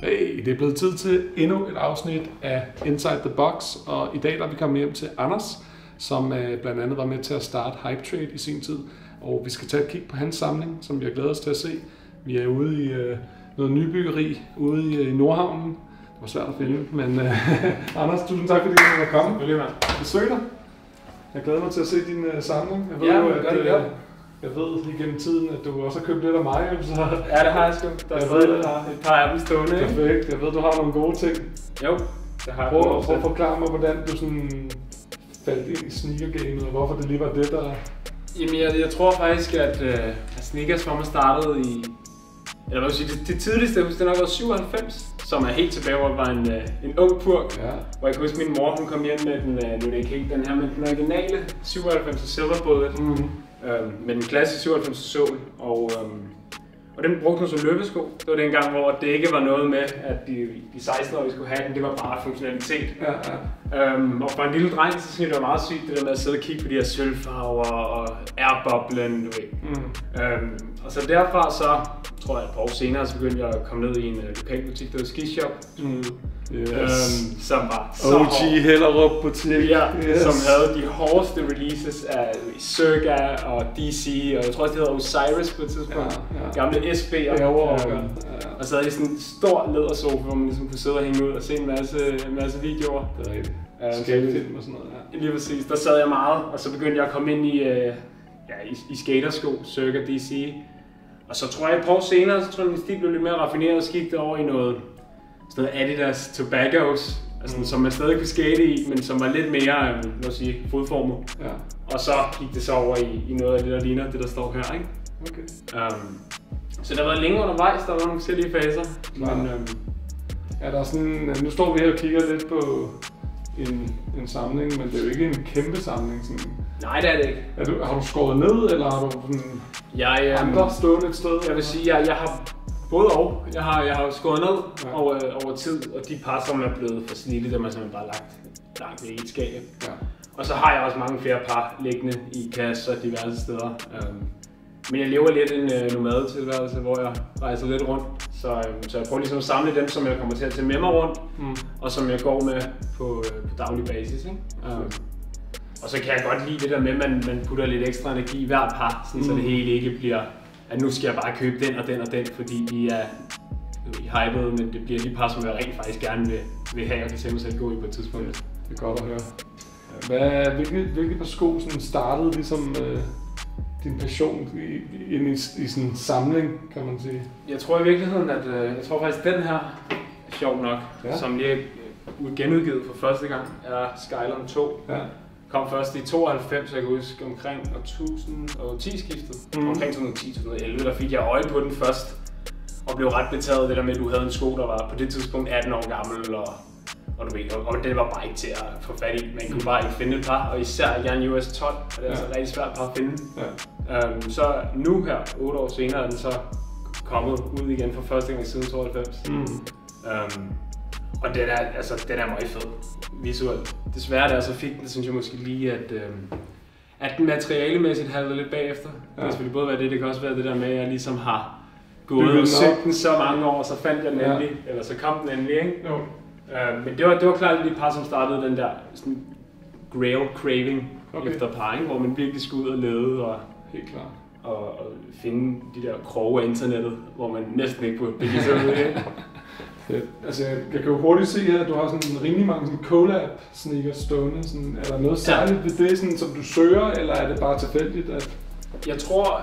Hey, det er blevet tid til endnu et afsnit af Inside the Box, og i dag der er vi kommet hjem til Anders, som blandt andet var med til at starte Hype Trade i sin tid, og vi skal tage et kig på hans samling, som vi har glædet os til at se. Vi er ude i noget nybyggeri ude i Nordhavnen. Det var svært at finde, men Anders, tusind tak fordi du var kommet. Selvfølgelig, mand. Besøg dig. Jeg glæder mig til at se din samling. Jeg ved jeg ved igennem tiden, at du også har købt lidt af mig. Så ja, det har jeg sgu. Der er et par af dem stående. Perfekt. Jeg ved, du har nogle gode ting. Jo, det har jeg. Prøv at forklare mig, hvordan du sådan faldt ind i sneakergamet, og hvorfor det lige var det, der... Jamen, jeg tror faktisk, at sneakers for mig startede i... Eller hvad skal jeg sige, det tidligste, det nok var 97, som er helt tilbage, hvor det var en ung purk. Ja. Hvor jeg kan huske, min mor hun kom hjem med den, nu er det ikke helt den her, men den originale 97 Silver Bullet. Med den klassiske 97 Sol, og den brugte hun som løbesko. Det var dengang, hvor det ikke var noget med, at de 16-årige skulle have den, det var bare funktionalitet. Ja. Og for en lille dreng, så synes jeg, det var meget sygt, det der med at sidde og kigge på de her sølvfarver og airboblen, du ved. Og så derfra så, tror jeg et par år senere, så begyndte jeg at komme ned i en lokalbutik, der var Skishop. Som var så OG Hellerup butik. Ja, som havde de hårdeste releases af Circa og DC, og jeg tror også det hedder Osiris på et tidspunkt. Gamle SB'er. Og så havde de sådan en stor lædersofa, hvor man ligesom kunne sidde og hænge ud og se en masse videoer. Det er rigtigt. Skatefilm og sådan noget, ja. Lige præcis, der sad jeg meget, og så begyndte jeg at komme ind i skatersko, Circa DC. Og så tror jeg et par år senere, så tror jeg min stil blev lidt mere raffineret og skiftede over i noget Adidas Tobaggos, altså, som man stadig kunne skate i, men som var lidt mere, lad os sige, fodformet. Ja. Og så gik det så over i noget af det, der ligner det, der står her, ikke? Okay. Så der har været længe undervejs, der var nogle forskellige faser. Men, ja, der er sådan, nu står vi her og kigger lidt på en samling, men det er jo ikke en kæmpe samling. Sådan. Nej, det er det ikke. Har du skåret ned, eller har du sådan andre stående et sted? Jeg vil sige, jeg har både og. Jeg har skåret ned over tid, og de par, som er blevet for snittet, dem er simpelthen bare lagt langt væk i et skab. Ja. Og så har jeg også mange flere par liggende i kasser diverse steder. Men jeg lever lidt en nomadetilværelse, hvor jeg rejser lidt rundt. Så jeg prøver ligesom at samle dem, som jeg kommer til at tage med mig rundt, og som jeg går med på daglig basis. Ikke? Og så kan jeg godt lide det der med, at man putter lidt ekstra energi i hvert par, sådan, så det hele ikke bliver, at nu skal jeg bare købe den og den og den, fordi de er hypede, men det bliver de par, som jeg rent faktisk gerne vil have, og kan se mig selv gå i på et tidspunkt. Ja, det er godt at høre. Hvilke par sko sådan startede ligesom din passion i sådan en samling, kan man sige? Jeg tror i virkeligheden, at jeg tror faktisk den her, sjov nok, som lige er genudgivet for første gang, er Skylon 2. Ja. Kom først i 92, jeg kan huske, omkring 1000-skiftet. Omkring 2010-2011, der fik jeg øje på den først. Og blev ret betaget det der med, at du havde en sko, der var på det tidspunkt 18 år gammel. Og du ved, og det var bare ikke til at få fat i. Man kunne bare ikke finde et par, og især gerne US 12, og det er altså rigtig svært par at finde. Ja. Så nu her, 8 år senere, er den så kommet ud igen for første gang siden 92. Og den er meget fed visuelt. Desværre da jeg så fik den, synes jeg måske lige, at den materialemæssigt halvede lidt bagefter. Det kan selvfølgelig både være det kan også være det der med, at jeg ligesom har gået og søgt den så mange år, så fandt jeg den endelig, eller så kom den endelig, ikke? Jo. Men det var klart lige et par, som startede den der sådan grail craving efter par, ikke? Hvor man virkelig skulle ud og lede og helt klart. Og finde de der kroge af internettet, hvor man næsten ikke burde blive så ud, ikke? Altså, jeg kan jo hurtigt se her, at du har sådan rimelig mange sådan collab sneakers stående. Sådan, er der noget særligt ved det, sådan, som du søger, eller er det bare tilfældigt? At... Jeg tror,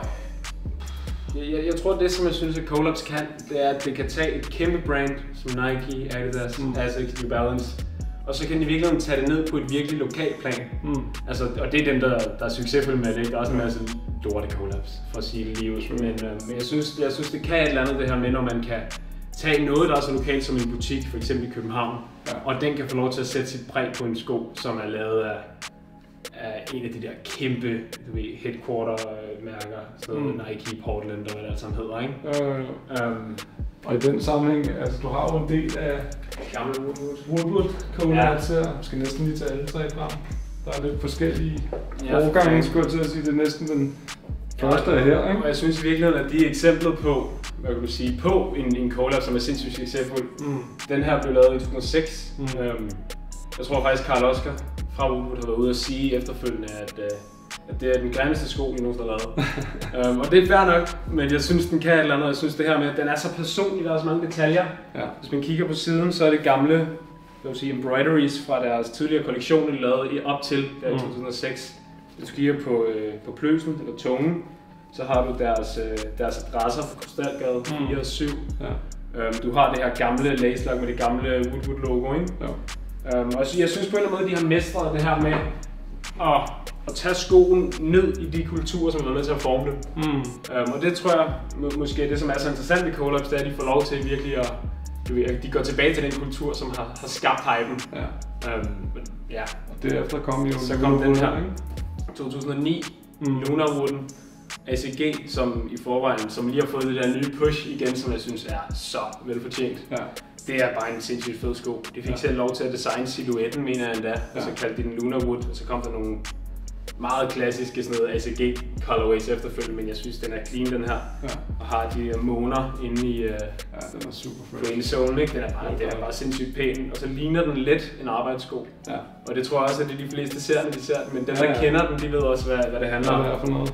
det som jeg synes, at collabs kan, det er, at det kan tage et kæmpe brand som Nike, Adidas, Asics, New Balance, og så kan de virkelig tage det ned på et virkelig lokalt plan. Altså, og det er dem, der er succesfulde med det. Der er også en masse lorte collabs, for at sige det lige ud. Men jeg synes, det kan et eller andet det her med, når man kan tage noget, der er så lokalt som en butik, for eksempel i København, og den kan få lov til at sætte sit præg på en sko, som er lavet af en af de der kæmpe headquarter-mærker, sådan noget Nike, Portland og hvad det alt sammen hedder, ikke? Og i den sammenhæng, altså du har jo en del af gamle Woodwood collabs her. Jeg skal næsten lige tage alle tre frem. Der er lidt forskellige årgange, skulle jeg til at sige. Det er næsten den Første er her, ikke? Og jeg synes virkelig, at de er eksemplet på, hvad kan du sige, på en collab, som er sindssygt succesfuld. Den her blev lavet i 2006. Jeg tror faktisk, Karl Oskar fra Woodwood har været ude at sige efterfølgende, at det er den grimmeste sko, de nogensinde har lavet. Og det er fair nok, men jeg synes, den kan et eller andet. Jeg synes det her med, at den er så personlig, der er så mange detaljer. Ja. Hvis man kigger på siden, så er det gamle embroideries fra deres tidligere kollektion, de lavede op til der i 2006. Hvis du kigger på pløsen eller tungen, så har du deres adresser på Krystalgade 4 og 7. Ja. Du har det her gamle lacelock med det gamle Woodwood logo, ikke? Ja. Og jeg synes på en eller anden måde, de har mestret det her med at tage skoen ned i de kulturer, som er med til at forme dem. Og det tror jeg måske er det, som er så interessant ved collabs, det er, at de får lov til virkelig at de går tilbage til den kultur, som har skabt hypen. Ja. Og derefter kom jo så kom den her, 2009, Lunarwooden ACG, som i forvejen, som lige har fået det der nye push igen, som jeg synes er så velfortjent. Ja. Det er bare en sindssygt fed sko. De fik selv lov til at designe silhuetten, mener jeg endda, og så kaldte de den Lunarwood, og så kom der nogle meget klassiske sådan noget ACG colorways efterfølgende, men jeg synes den er clean den her, og har de måner inde i den er super green zone, ikke? Den er bare sindssygt pæn, og så ligner den lidt en arbejdssko. Ja. Og det tror jeg også, at det de fleste ser, når de ser den, men dem der kender den, de ved også, hvad det handler om. Hvad det er for noget.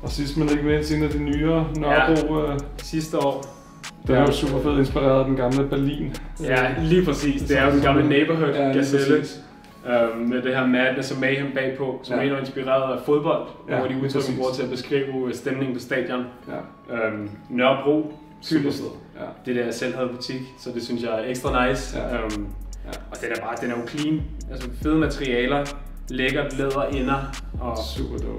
Og sidst men ikke mindst, en af de nyere Nørrebro sidste år. Det er jo super fedt inspireret af den gamle Berlin. Ja, lige præcis. Det er jo den gamle Neighborhood Gazelle. Med det her Madness og Mayhem bagpå, som er inspireret af fodbold, hvor de udtrykker bruger til at beskrive stemningen på stadion. Nørrebro, super sted. Det der jeg selv havde butik, så det synes jeg er ekstra nice. Og den er jo clean, altså fede materialer, lækkert læder ender, og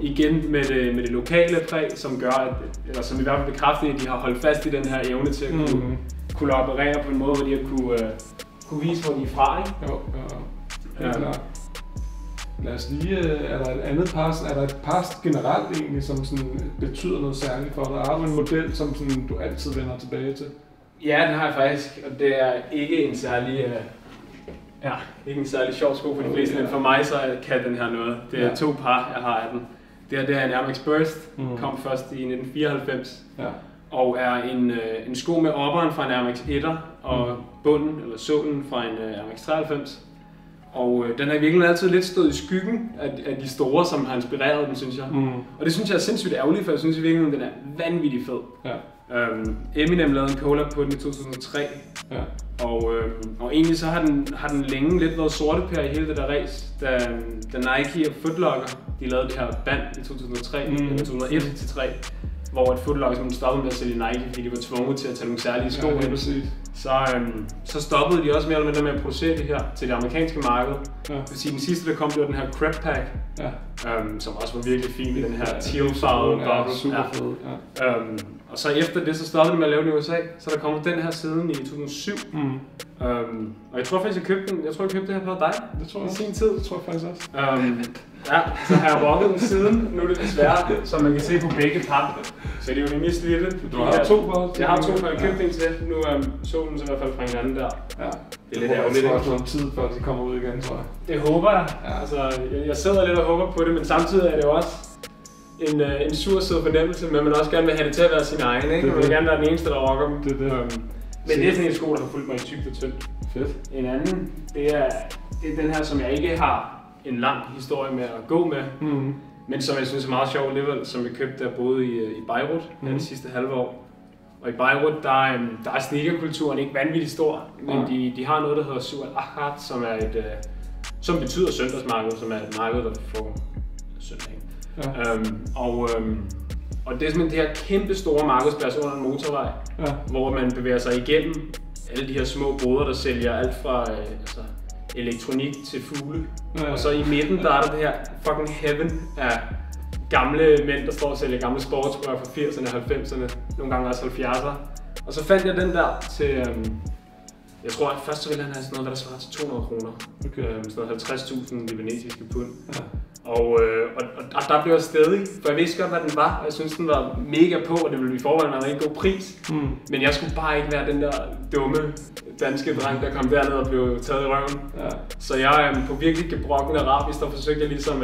igen med det lokale præg, som gør, eller som i hvert fald bekræfter, at de har holdt fast i den her evne til at kunne operere på en måde, hvor de har kunne vise, hvor de er fra, ikke? Jo. Lad os lige, er der et andet pars, er der et pars generelt egentlig, som sådan betyder noget særligt for dig? Har du en model, som sådan, du altid vender tilbage til? Ja, det har jeg faktisk, og det er ikke en særlig, ikke en særlig sjov sko for de fleste, men for mig så kan den her noget. Det er 2 par, jeg har af den. Det er en Air Max Burst, kom først i 1994, og er en sko med opperen fra en Air Max 1'er, og bunden, eller sålen fra en Air Max 93. Og den har i virkeligheden altid lidt stået i skyggen af de store, som har inspireret den, synes jeg. Og det synes jeg er sindssygt ærgerligt, for jeg synes i virkeligheden, den er vanvittigt fed. Eminem lavede en collab på den i 2003. Og egentlig så har den længe lidt været sortepær i hele det der race, da Nike og Foot Locker, de lavede det her band i 2003, eller 2001-3, hvor et Foot Locker simpelthen stoppede med at sælge Nike, fordi de var tvunget til at tage nogle særlige sko ind. Så stoppede de også mere eller mindre med at producere det her til det amerikanske marked. Det vil sige, den sidste der kom, det var den her Crep Pack, som også var virkelig fin i den her teal-farvede bubble. Og så efter det, så stoppede de med at lave den i USA, så der kom den her siden i 2007. Og jeg tror faktisk, jeg købte det her på dig. Det tror jeg i sin tid. Det tror jeg faktisk også. Så har jeg rocket den siden. Nu er det desværre, som man kan se på begge par. Så det er jo rimelig slidte. Du har 2 par? Jeg har 2 par, jeg købte en til. Nu er solen så i hvert fald fra hinanden der. Ja. Det er lidt ærgerligt. Det er også noget tid, før de kommer ud igen, tror jeg. Det håber jeg. Altså, jeg sidder lidt og håber på det, men samtidig er det jo også en sur sød fornemmelse, men man også gerne vil have det til at være sin egen, ikke? Man vil gerne være den eneste, der rocker dem. Men det er sådan en sko, der har fulgt mig i tykt og tyndt. Fedt. En anden, det er den her, som jeg ikke har en lang historie med at gå med, men som jeg synes er meget sjov alligevel, som vi købte, der boede i Beirut de sidste halve år. Og i Beirut, der er sneakerkulturen ikke vanvittigt stor, men de har noget, der hedder Sual Ahad, som betyder søndagsmarked, som er et marked, der får søndagen. Og det er simpelthen det her kæmpe store markedsplads under en motorvej, hvor man bevæger sig igennem alle de her små boder, der sælger alt fra elektronik til fugle. Og så i midten, der er der det her fucking heaven af gamle mænd, der står og sælger gamle sportsrør fra 80'erne og 90'erne, nogle gange også 70'erne. Og så fandt jeg den der til, jeg tror at først så ville han have sådan noget, der svarer til 200 kroner. Sådan noget 50.000 libanesiske pund. Og der blev jeg stedig, for jeg vidste godt, hvad den var, og jeg synes, den var mega på, og det ville i forvejen være en rigtig god pris. Men jeg skulle bare ikke være den der dumme danske dreng, der kom derned og blev taget i røven. Så jeg på virkelig gebrokken arabisk, der forsøgte jeg ligesom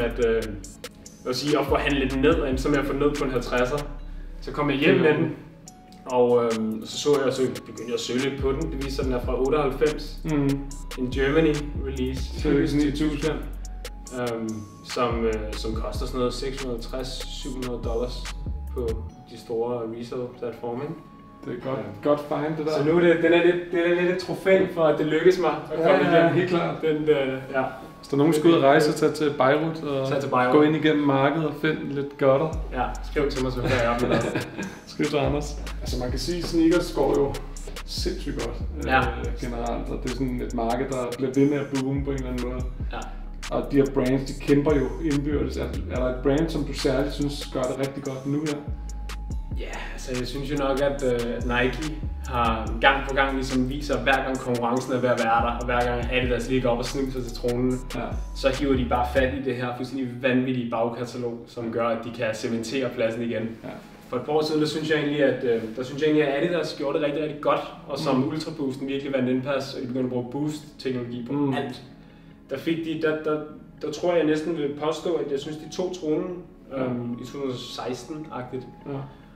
vil sige, op for at handle lidt ned, og så med at få ned på en 50'er. Så kom jeg hjem med den, og så begyndte jeg at søge lidt på den. Det viser, at den er fra 98. En Germany release. 9000. Som koster sådan noget $660-700 på de store resale-platforme. Det er godt find, det der. Så nu det er lidt et trofæ for, at det lykkes mig at komme igennem. Helt klart. Ja. Hvis der er nogen, der skal ud og rejse, tage til Beirut og gå ind igennem markedet og finde lidt godter. Ja, skriv til mig, så kan jeg op med det. Skriv til Anders. Altså man kan sige, at sneakers går jo sindssygt godt generelt, og det er sådan et marked, der bliver ved med at boome på en eller anden måde. Ja. Og de her brands, de kæmper jo indbyrdes. Er der et brand, som du særligt synes gør det rigtig godt nu her? Ja, altså jeg synes jo nok, at Nike har gang på gang ligesom viser, hver gang konkurrencen er ved at være der, og hver gang Adidas ligger op og snuser til tronen, så hiver de bare fat i det her fuldstændig vanvittige bagkatalog, som gør, at de kan cementere pladsen igen. Ja. For et par år siden, der synes jeg egentlig, at Adidas gjorde det rigtig, rigtig godt, og som Ultra Boosten virkelig vandt indpas, og de begyndte at bruge Boost-teknologi på alt. Der tror jeg næsten vil påstå, at jeg synes, de tog tronen i 2016-agtigt. Ja.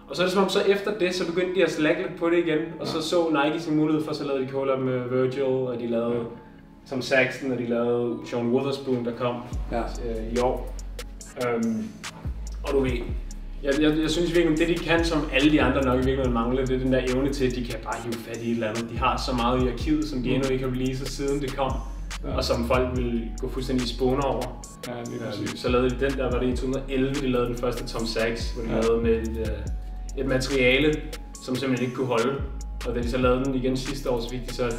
Og så er det som om, så efter det, så begyndte de at slække lidt på det igen, og så Nike sin mulighed for, så lavede de collab med Virgil, og de lavede Tom Saxton, og de lavede Sean Wotherspoon, der kom i år. Og du ved, jeg synes virkelig, det de kan, som alle de andre nok i virkeligheden mangler, det er den der evne til, at de kan bare hive fat i et eller andet. De har så meget i arkivet, som de endnu ikke har releaset siden det kom. Og som folk vil gå fuldstændig i spåner over. Så lavede de den der, var det i 2011, de lavede den første Tom Sachs, hvor de lavede med et materiale, som simpelthen ikke kunne holde. Og da de så lavede den igen sidste år, så fik de så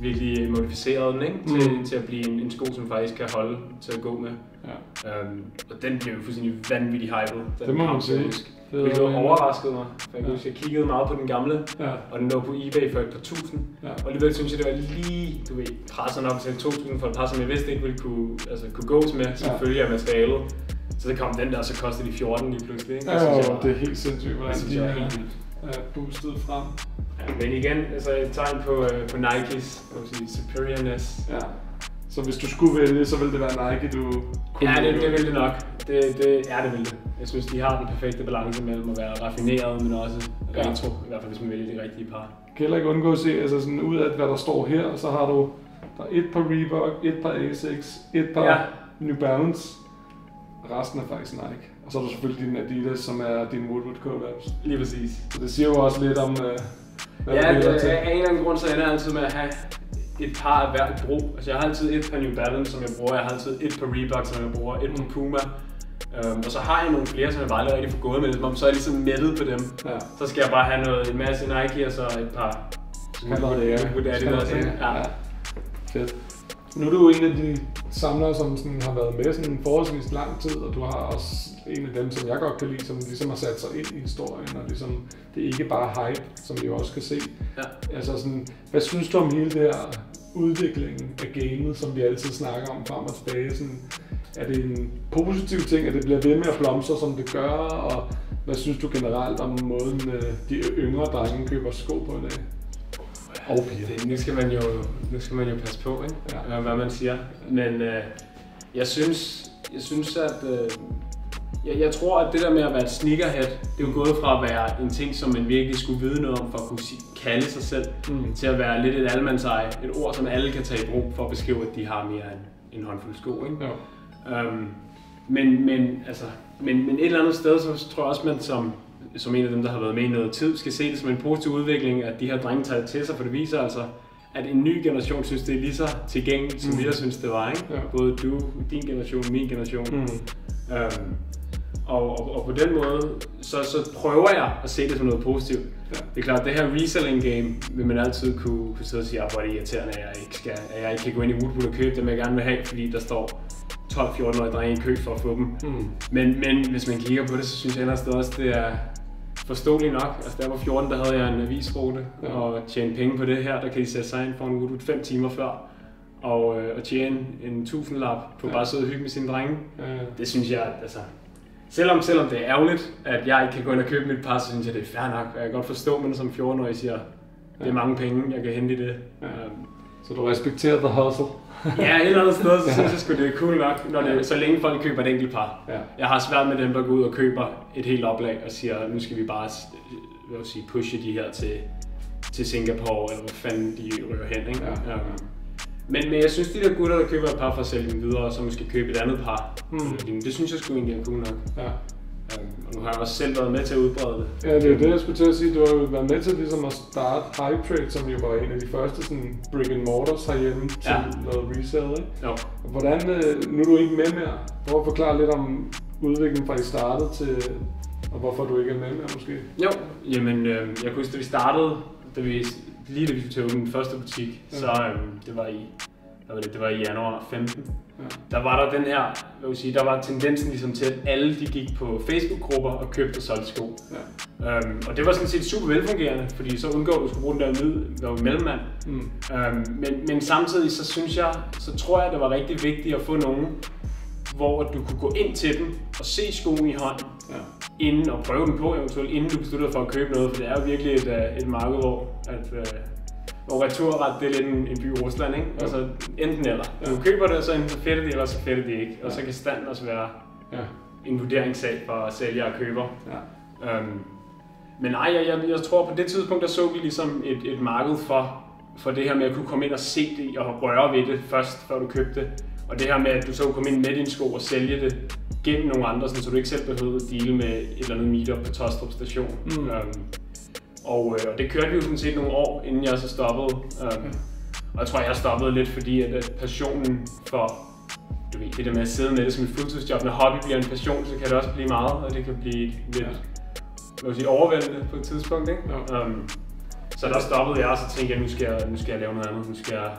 virkelig modificeret den, ikke? Til at blive en sko, som faktisk kan holde til at gå med. Ja. Og den blev jo fuldstændig vanvittigt hyped. Det må man sige. Det overraskede mig. Jeg kiggede meget på den gamle, og den lå på eBay for et par tusind. Ja. Og alligevel synes jeg, det var lige, du ved, presset nok til 2.000 for et par, som jeg vidste ikke ville kunne gås med, som følge af materialet. Så det kom den der, og så kostede de 14 lige pludselig. Ikke? Det er helt sindssygt, hvordan de er boostet frem. Ja, men igen, altså et tegn på Nikes superiorness. Ja. Så hvis du skulle vælge, så ville det være Nike, du kunne det ville det nok. Det ville det. Jeg synes, de har den perfekte balance mellem at være raffineret, men også retro, i hvert fald hvis man vælger de rigtige par. Kan heller ikke undgå at se, altså sådan ud af hvad der står her, så har du et par Reebok, et par Asics, et par New Balance. Resten er faktisk Nike. Og så er der selvfølgelig din Adidas, som er din Woodward collabs. Lige præcis. Så det siger jo også lidt om, hvad af en eller anden grund, så ender jeg altid med at have et par af hvert brug. Altså jeg har altid et par New Balance, som jeg bruger. Jeg har altid et par Reebok, som jeg bruger. Et par Puma. Og så har jeg nogle flere, som jeg bare aldrig rigtig får gået med. Så er jeg ligesom mættet på dem. Ja. Så skal jeg bare have en masse Nike og så et par Wood Adidas. Ja. Fedt. Nu er du en af de samlere, som sådan har været med sådan forholdsvis lang tid, og du har også en af dem, som jeg godt kan lide, som ligesom har sat sig ind i historien, og ligesom, det er ikke bare hype, som vi også kan se. Ja. Altså sådan, hvad synes du om hele det her udviklingen af gamet, som vi altid snakker om frem og tilbage? Sådan, er det en positiv ting, at det bliver ved med at blomstre, som det gør, og hvad synes du generelt om måden, de yngre drenge køber sko på i dag? Nu skal man jo passe på, ikke? Ja. Hvad man siger. Men jeg synes at jeg tror, at det der med at være et sneakerhead, det er jo gået fra at være en ting, som man virkelig skulle vide noget om for at kunne kalde sig selv, til at være lidt et allemandseje, et ord, som alle kan tage i brug for at beskrive, at de har mere end en håndfuld sko, ikke? Ja. Men et eller andet sted, så tror jeg også, man som en af dem, der har været med i noget tid, skal se det som en positiv udvikling, at de her drenge tager til sig, for det viser altså, at en ny generation synes, det er lige så tilgængeligt, som vi der synes, det var, ikke? Ja. Både du, din generation, min generation. Og på den måde, så prøver jeg at se det som noget positivt. Ja. Det er klart, at det her reselling game vil man altid kunne sidde og sige, hvor det er irriterende, at jeg ikke kan gå ind i Woodwood og købe dem, jeg gerne vil have, fordi der står 12-14-årige drenge i kø for at få dem. Men hvis man kigger på det, så synes jeg ellers også, det er forståeligt nok. Altså da jeg var 14, der havde jeg en avisrute og tjente penge på det her. Der kan de sætte sig ind for en Woodwood 5 timer før og tjene en 1000-lap på bare at sidde og hygge med sine drenge. Det synes jeg, altså selvom det er ærgerligt, at jeg ikke kan gå ind og købe mit par, så synes jeg, det er fair nok. Jeg kan godt forstå, men som 14-årig siger, det er mange penge, jeg kan hente i det. Så du respekterer the hustle? Ja, et eller andet sted, så synes jeg sgu, det er cool nok, når det, så længe folk køber et enkelt par. Ja. Jeg har svært med dem, der går ud og køber et helt oplag og siger, nu skal vi bare pushe de her til Singapore, eller hvor fanden de ryger hen, ikke? Ja. Men jeg synes, de der gutter, der køber et par for at sælge dem videre, og så måske købe et andet par, det synes jeg sgu egentlig er cool nok. Ja. Og nu har jeg også selv været med til at udbrede det. Ja, det er det, jeg skulle til at sige. Du har jo været med til ligesom at starte Hypetrade, som jo var en af de første sådan brick and mortars herhjemme til noget resale, ikke? Jo. Og hvordan, nu er du ikke med mere. Prøv at forklare lidt om udviklingen fra I startede til, og hvorfor du ikke er med mere måske? Jo, jamen jeg kan huske, da vi startede, lige da vi skulle til at åbne den første butik, så det var i januar 15. Ja. Der var der den her, der var tendensen ligesom til, at alle de gik på Facebook-grupper og købte og solgte sko. Ja. Og det var sådan set super velfungerende, fordi så undgår du skulle bruge den der mellemmand. Men samtidig så tror jeg, det var rigtig vigtigt at få nogen, hvor du kunne gå ind til dem og se skoen i hånden, inden og prøve den på eventuelt, inden du beslutter for at købe noget, for det er jo virkelig et marked, hvor returret, det er lidt en by i Rusland, ikke? Altså enten eller. Du køber det, så enten så fætter de, eller så fætter de ikke. Og så kan standen også være en vurderingssag for sælger og køber. Ja. Men nej, jeg tror på det tidspunkt, der så vi ligesom et marked for det her med at kunne komme ind og se det og røre ved det først, før du købte det. Og det her med, at du så kunne komme ind med din sko og sælge det gennem nogle andre, så du ikke selv behøvede at deale med et eller andet meetup på Tostrup station. Og det kørte vi jo sådan set nogle år, inden jeg så stoppede. Og jeg tror, jeg stoppede lidt, fordi at passionen for det der med at sidde med det som et fuldtidsjob, når hobby bliver en passion, så kan det også blive meget, og det kan blive lidt overvældende på et tidspunkt, ikke? Så der stoppede jeg, og så tænkte jeg, nu skal jeg lave noget andet. Nu skal jeg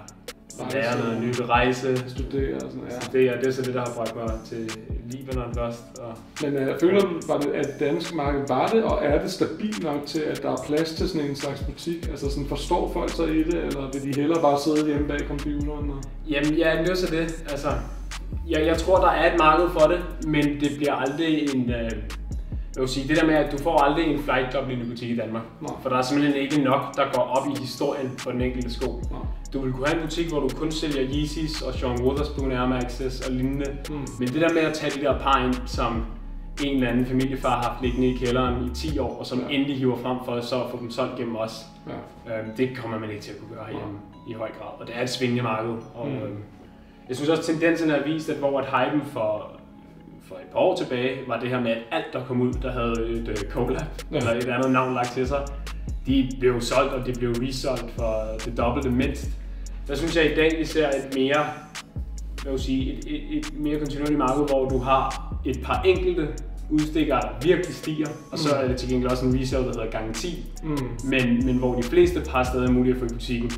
lære noget nyt, rejse, studere og sådan noget. Det er så det, der har bragt mig til Libanon først. Men jeg føler, at det danske marked var det, og er det stabilt nok til, at der er plads til sådan en slags butik? Altså sådan, forstår folk sig i det, eller vil de hellere bare sidde hjemme bag computeren? Jamen ja, det er så det. Altså, jeg tror, der er et marked for det, men det bliver aldrig en... Jeg vil sige, det der med, at du får aldrig en Flight Club i butik i Danmark. For der er simpelthen ikke nok, der går op i historien for den enkelte sko. Du vil kunne have en butik, hvor du kun sælger Yeezys og Sean Wotherspoon Air Maxes og lignende. Men det der med at tage de der par ind, som en eller anden familiefar har haft liggende i kælderen i 10 år, og som endelig hiver frem for så at få dem solgt gennem os, det kommer man ikke til at kunne gøre hjemme i høj grad. Og det er et svingende marked. Og, jeg synes også, tendensen er vist, at hvor hypen for et par år tilbage var det her med, at alt der kom ud, der havde et collab eller et andet navn lagt til sig, de blev solgt, og det blev resolgt for det dobbelte mindst. Der synes jeg i dag, vi ser et mere kontinuerligt marked, hvor du har et par enkelte udstikkere, der virkelig stiger, og så er det til gengæld også en resale, der hedder garanti, men hvor de fleste par stadig er mulige at få i butikken.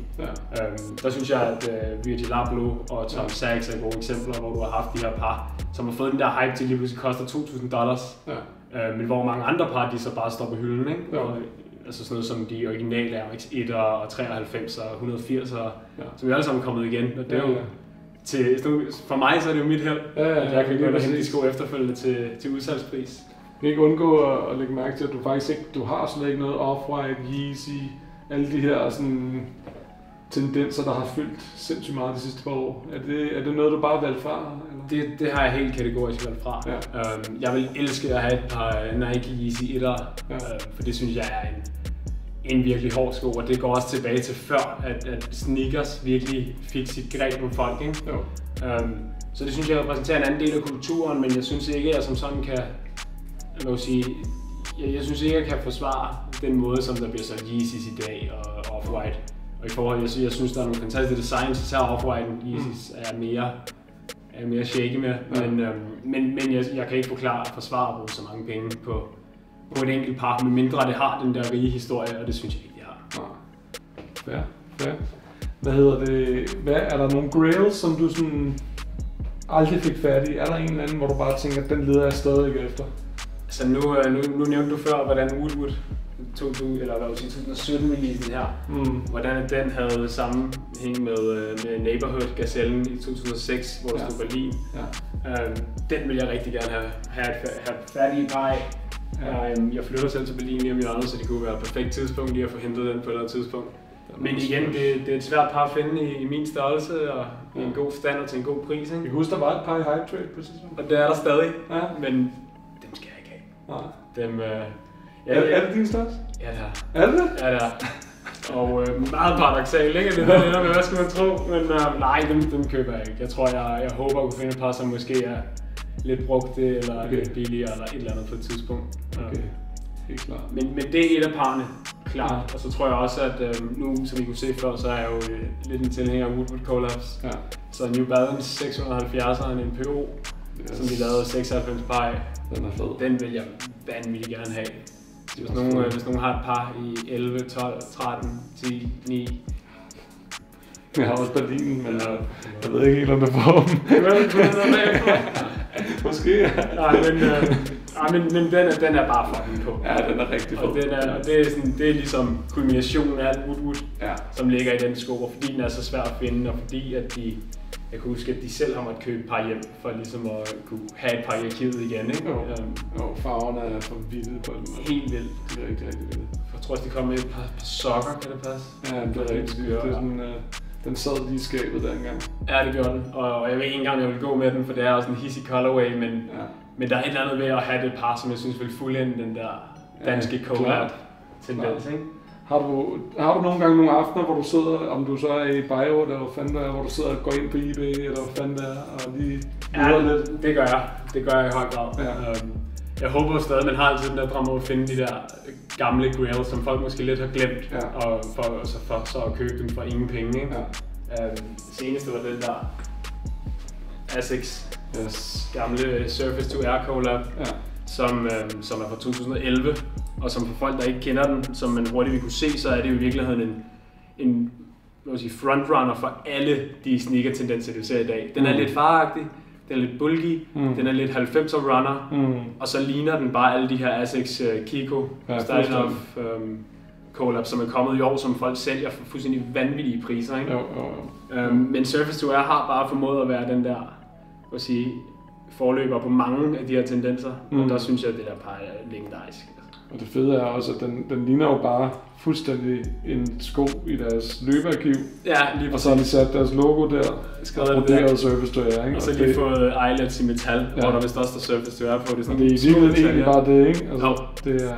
Der synes jeg, at Virgil Abloh og Tom Sachs er gode eksempler, hvor du har haft de her par, som har fået den der hype til lige pludselig koster $2,000, men hvor mange andre par, de så bare står på hylden, ikke? Altså sådan noget som de originale Air Max 1'er og 93'er og 180'er, som jo alle sammen er kommet igen, og det er jo for mig så er det jo mit held, at jeg kan gå og hente de sko efterfølgende til udsalgspris. Jeg kan ikke undgå at lægge mærke til, at du faktisk ikke, du har slet ikke noget Off-White, Yeezy, alle de her sådan tendenser, der har fyldt sindssygt meget de sidste par år. Er det noget, du bare valgt fra? Eller? Det har jeg helt kategorisk valgt fra. Jeg vil elske at have et par Nike Yeezy 1'er, for det synes jeg er en virkelig hård sko, og det går også tilbage til før, at sneakers virkelig fik sit greb om folk, ikke? Så det synes jeg repræsenterer en anden del af kulturen, men jeg synes ikke, at jeg som sådan kan, jeg synes ikke, at jeg kan forsvare den måde, som der bliver solgt Yeezys i dag og Off-White. Og i forhold, jeg synes, der er nogle fantastiske designs, især Off-White Yeezys er mere shaky med, men jeg kan ikke forsvare at bruge så mange penge på et enkelt par, medmindre det har den der rige historie, og det synes jeg ikke, det har. Fair. Hvad er der nogle grails, som du sådan aldrig fik fat i? Er der en eller anden, hvor du bare tænker, at den leder jeg stadig efter? Altså nu nævnte du før, hvordan Woodwood 2017-releasen her, hvordan den havde sammenhæng med Neighborhood Gazellen i 2006, hvor der stod Berlin. Den vil jeg rigtig gerne have færdig i par af. Jeg flytter selv til Berlin lige om hjørnet, så det kunne være et perfekt tidspunkt lige at få hentet den på et eller andet tidspunkt. Men igen, det er et svært par at finde i min størrelse, og i en god stand og til en god pris. Ikke? Jeg husker, der var et par i Hype Trade på tidspunkt. Og det er der stadig, men dem skal jeg ikke have. Dem, er det din størrelse? Ja, det er. Er det? Ja, det er. Og meget paradoksalt, ikke? Det der ender med, hvad skal man tro? Men nej, dem køber jeg ikke. Jeg tror, jeg håber at kunne finde et par, som måske er lidt brugte, eller lidt billigere, eller et eller andet på et tidspunkt. Okay, helt klart. Men det er et af parrene, klart. Og så tror jeg også, at nu, som I kunne se før, så er jeg jo lidt en tilhænger af Woodward Collabs. Ja. Så New Balance 670'eren, en PO, som vi lavede 96 par af. Den er fed. Den vil jeg vanvittigt gerne have. Hvis nogen har et par i 11, 12, 13, 10, 9. Jeg har også Berlinen, men jeg ved ikke helt, om det får dem. Måske. Nej, men den er bare fucking på. Ja, den er rigtig fed. Og det er ligesom kulminationen af alt Woodwood, som ligger i den sko, og fordi den er så svær at finde, og fordi at jeg kan huske, at de selv har måttet købe et par hjem, for ligesom at kunne have et par i arkivet igen, ikke? Jo, farverne er for vilde på den måde. Helt vildt. Det er rigtig vildt. Jeg tror også, de kom med et par sokker, kan det passe? Ja, det er rigtig skørt. Det er sådan, den sad lige i skabet dengang. Ja, det gjorde den. Og jeg ved ikke engang, jeg vil gå med den, for det er også en hissig colorway, men der er et eller andet ved at have det par, som jeg synes vil fuldende den der danske collab-tendens, ikke? Har du nogle gange nogle aftener, hvor du sidder, om du så er i Bayreuth, eller hvad fanden der er, hvor du sidder og går ind på eBay, eller hvad fanden der er, og lige lidt? Det gør jeg. Det gør jeg i høj grad. Ja. Jeg håber stadig, man har altid den der drøm om at finde de der gamle grails, som folk måske lidt har glemt, og for så at købe dem for ingen penge. Ikke? Seneste var den der Asics gamle Surface to Air collab, som er fra 2011. Og som for folk, der ikke kender den, som man hurtigt vil kunne se, så er det jo i virkeligheden en frontrunner for alle de sneaker-tendenser, vi ser i dag. Den er lidt faragtig, den er lidt bulky, den er lidt 90'er runner, og så ligner den bare alle de her Asics Kiko Style of collab, som er kommet i år, som folk sælger for fuldstændig vanvittige priser. Ikke? Men Surface to Air har bare formået at være den der, forløber på mange af de her tendenser, og der synes jeg, at det der par er legendarisk. Og det fede er også, at den ligner jo bare fuldstændig en sko i deres løbearkiv. Ja, lige præcis. Og så har de sat deres logo der, og broderet Surface to Air, ikke? Og så har de fået eyelets i metal, hvor der vist også der Surface to Air på. Det er sådan i virkeligheden egentlig bare det, ikke? Altså, det er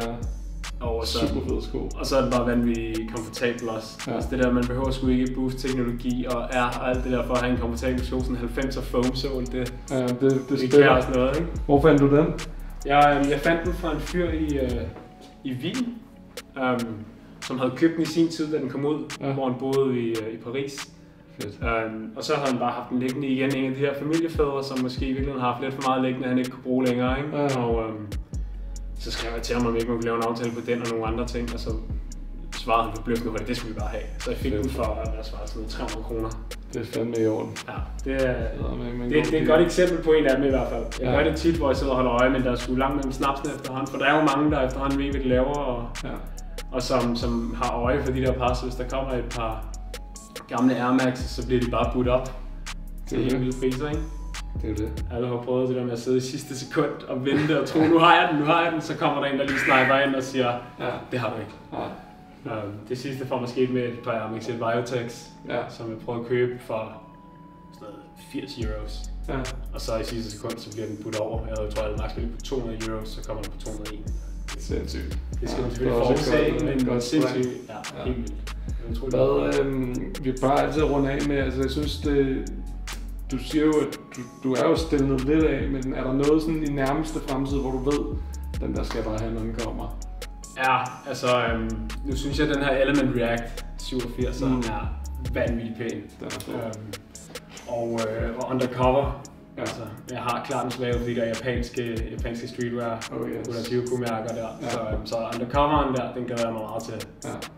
super fed sko. Og så er det bare vanvittigt komfortabel også. Altså det der, man behøver sgu ikke boost teknologi og alt det der for at have en komfortabel sko, sådan 90'er foam sole, det kan også noget, ikke? Hvor fandt du den? Jeg fandt den fra en fyr i Wien, som havde købt den i sin tid, da den kom ud, hvor han boede i Paris. Og så havde han bare haft den liggende igen, en af de her familiefædre, som måske i virkeligheden har haft lidt for meget liggende, han ikke kunne bruge længere. Ikke? Og så skrev jeg til ham, om vi ikke må lave en aftale på den og nogle andre ting, og så svarede han forbløffende hurtigt, det skulle vi bare have. Så jeg fik den for, hvad svarede sådan 300 kroner. Det er fandme i orden. Ja, det er et godt eksempel på en af dem i hvert fald. Jeg gør det tit, hvor jeg sidder og holder øje, men der er sgu langt mellem snapsen efterhånden, for der er jo mange, der efterhånden ved, hvad de laver, og som har øje for de der par, så hvis der kommer et par gamle Air Max, så bliver de bare budt op til helt vilde priser, ikke? Det er det. Alle har prøvet det der med at sidde i sidste sekund og vente og tro, nu har jeg den, så kommer der en, der lige sniper ind og siger, det har du ikke. Det sidste får måske med et par Air Max Biotex, som jeg prøvede at købe for sådan noget 80 euros. Og så i sidste sekund, så bliver den budt over. Jeg tror, at max bliver på 200 euros, så kommer den på 201. Sindssygt. Det skal man selvfølgelig forudse, men sindssygt. Ja, helt vildt. Vi bare altid runde af med, altså jeg synes du siger jo, at du er jo stillet lidt af, men er der noget sådan i nærmeste fremtid, hvor du ved, den der skal bare have, når den kommer? Ja, altså nu synes jeg, at den her Element React 87 er vanvittigt pæn. Den er fed. Og Undercover, altså jeg har klart en slag de der japanske streetwear, Udajuku-mærker der. Så Undercoveren der, den glæder jeg mig meget til.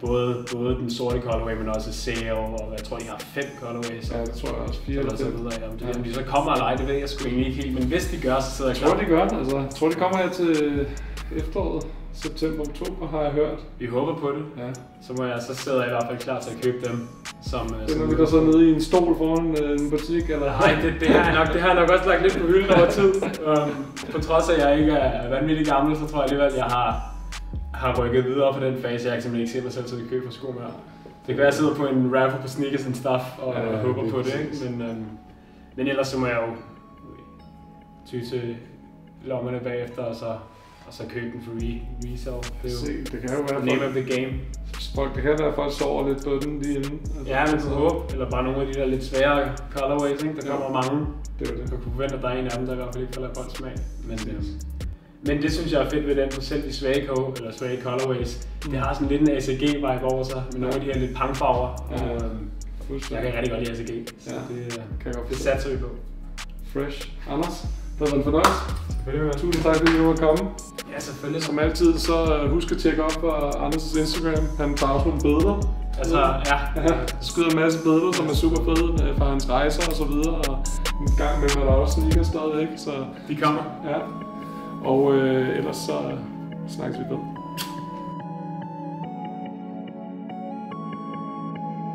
Både den sorte colorway, men også Sail, og jeg tror, de har 5 colorways. Ja, det tror jeg også. 4 eller 5. Om de så kommer eller ej, det ved jeg sgu egentlig ikke helt, men hvis de gør, så sidder jeg klar. Jeg tror, de kommer her til efteråret. September-oktober har jeg hørt. Vi håber på det. Ja. Så sidder jeg i hvert fald klar til at købe dem. Det er vi der så nede i en stol foran en butik, eller? Nej, det har jeg nok også lagt lidt på hylden over tid. På trods af, at jeg ikke er vanvittigt gammel, så tror jeg alligevel, at jeg har rykket videre på den fase. Jeg kan simpelthen ikke se mig selv til at købe for sko mere. Det kan være, at jeg sidder på en raffle på sneakers and stuff og håber på det, ikke? Men ellers så må jeg jo ty til lommerne bagefter, og så købe den for resell. Det kan jo være name of the game. Det kan være, at folk sover lidt på den lige inden. Ja, men så håbe, eller bare nogle af de der lidt svære colorways, ikke? Der kommer mange. Det er det. Jeg kunne forvente, at der er en af dem, der i hvert fald ikke falder folk smag. Men det synes jeg er fedt ved den, for selv de svage colorways, det har sådan lidt en ACG-vibe over sig, med nogle af de her lidt pangfarver. Jeg kan rigtig godt lide ACG, så det satser vi på. Fresh. Anders, det har været en fornøjelse. Selvfølgelig. Tusind tak, fordi du var kommet. Ja, selvfølgelig. Som altid, så husk at tjekke op på Anders' Instagram. Han tager også nogle billeder. Altså, ja. Skyder en masse billeder, som er super fede fra hans rejser og så videre. Og en gang med mig, der også sneakers stadigvæk. Så de kommer. Ja. Og ellers så snakkes vi ved.